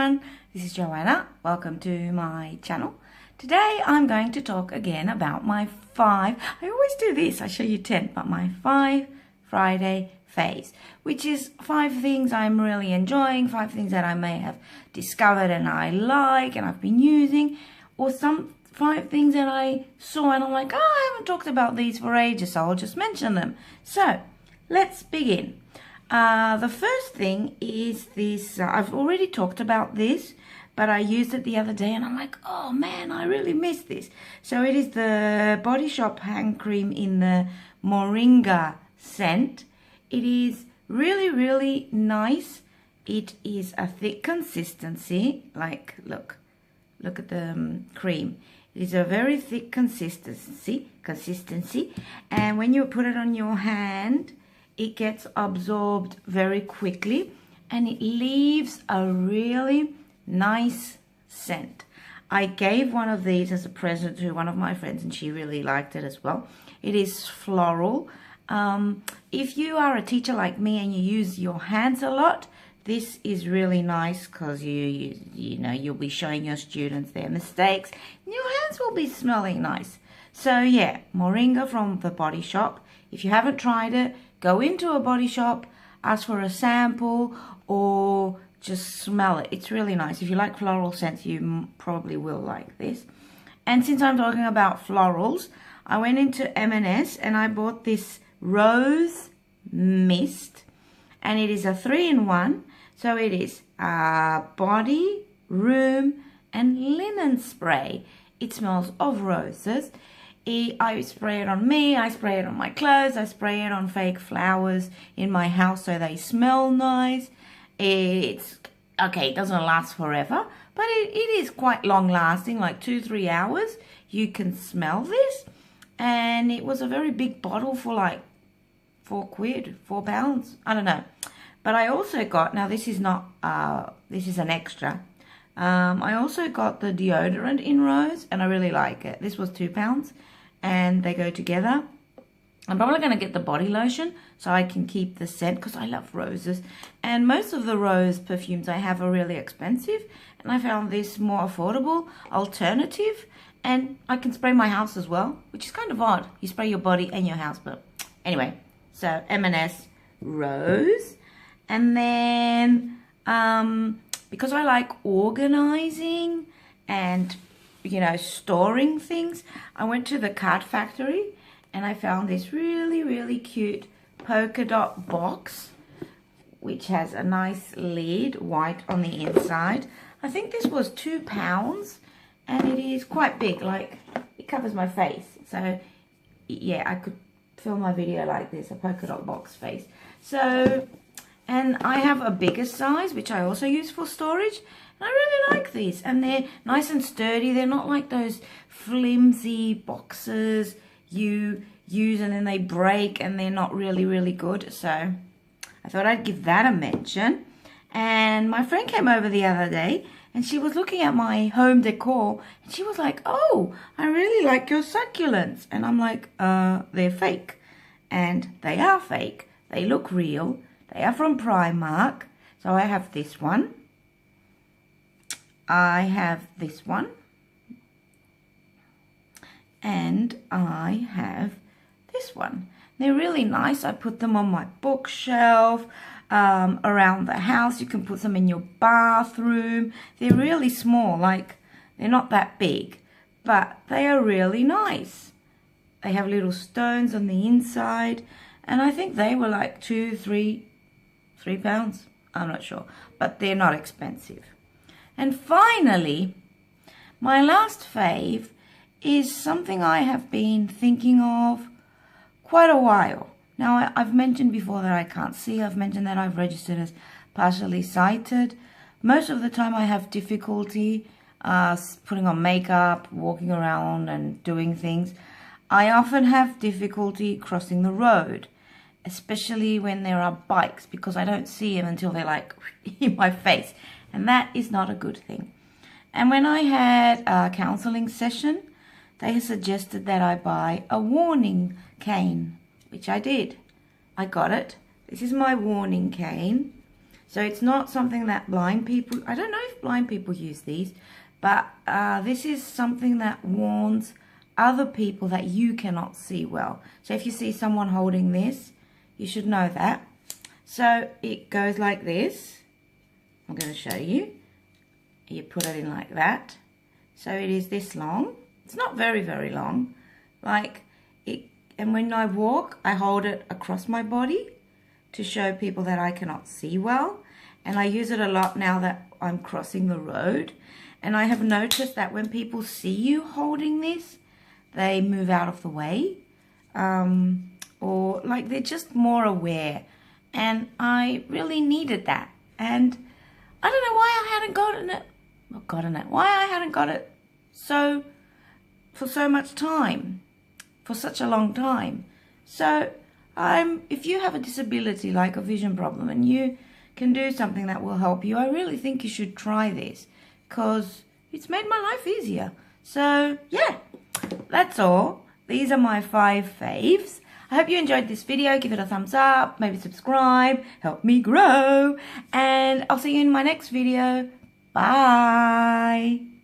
everyone, this is Joanna. Welcome to my channel. Today I'm going to talk again about my 5, I always do this, I show you 10, but my 5 Friday faves, which is 5 things I'm really enjoying, 5 things that I may have discovered and I like and I've been using, or some 5 things that I saw and I'm like, oh, I haven't talked about these for ages, so I'll just mention them. So let's begin. The first thing is this, I've already talked about this, but I used it the other day and I'm like, oh man, I really miss this. So it is the Body Shop hand cream in the Moringa scent. It is really, really nice. It is a thick consistency, like, look at the cream. It is a very thick consistency, and when you put it on your hand, it gets absorbed very quickly and it leaves a really nice scent. I gave one of these as a present to one of my friends and she really liked it as well. It is floral. If you are a teacher like me and you use your hands a lot, this is really nice because you'll be showing your students their mistakes and your hands will be smelling nice. So yeah, Moringa from the Body Shop. If you haven't tried it, go into a body shop, ask for a sample, or just smell it. It's really nice. If you like floral scents, you probably will like this. And since I'm talking about florals, I went into M&S and I bought this rose mist. And it is a 3-in-1. So it is body, room, and linen spray. It smells of roses. I spray it on me, I spray it on my clothes, I spray it on fake flowers in my house so they smell nice. It's, okay, it doesn't last forever, but it is quite long lasting, like 2-3 hours. You can smell this. And it was a very big bottle for like £4, I don't know. But I also got, now this is not, this is an extra. I also got the deodorant in rose and I really like it. This was £2 and they go together. I'm probably going to get the body lotion so I can keep the scent because I love roses. And most of the rose perfumes I have are really expensive. And I found this more affordable alternative. And I can spray my house as well, which is kind of odd. You spray your body and your house. But anyway, so M&S rose. And then because I like organizing and storing things, I went to the card factory and I found this really, really cute polka dot box, which has a nice lid, white on the inside. I think this was £2 and it is quite big, like it covers my face. So yeah, I could film my video like this, a polka dot box face. So, and I have a bigger size, which I also use for storage. And I really like these. And they're nice and sturdy. They're not like those flimsy boxes you use and then they break and they're not really, really good. So I thought I'd give that a mention. And my friend came over the other day and she was looking at my home decor. And she was like, oh, I really like your succulents. And I'm like, they're fake. And they are fake. They look real. They are from Primark. So I have this one. I have this one. And I have this one. They're really nice. I put them on my bookshelf, around the house. You can put them in your bathroom. They're really small, like they're not that big, but they are really nice. They have little stones on the inside. And I think they were like £3. I'm not sure, but they're not expensive. And finally, my last fave is something I have been thinking of quite a while. Now, I've mentioned before that I can't see. I've mentioned that I've registered as partially sighted. Most of the time I have difficulty putting on makeup, walking around and doing things. I often have difficulty crossing the road, especially when there are bikes, because I don't see them until they're like in my face. And that is not a good thing. And when I had a counseling session, they suggested that I buy a warning cane, which I did. I got it. This is my warning cane. So it's not something that blind people, I don't know if blind people use these, but this is something that warns other people that you cannot see well. So if you see someone holding this, you should know that. So it goes like this. I'm going to show you. You put it in like that. So it is this long. It's not very, very long. Like it, and when I walk, I hold it across my body to show people that I cannot see well. And I use it a lot now that I'm crossing the road. And I have noticed that when people see you holding this, they move out of the way. Or like they're just more aware. And I really needed that. And I don't know why I hadn't gotten it. Why I hadn't got it for so much time. For such a long time. So if you have a disability like a vision problem and you can do something that will help you, I really think you should try this because it's made my life easier. So yeah, that's all. These are my 5 faves. I hope you enjoyed this video. Give it a thumbs up, maybe subscribe, help me grow, and I'll see you in my next video. Bye.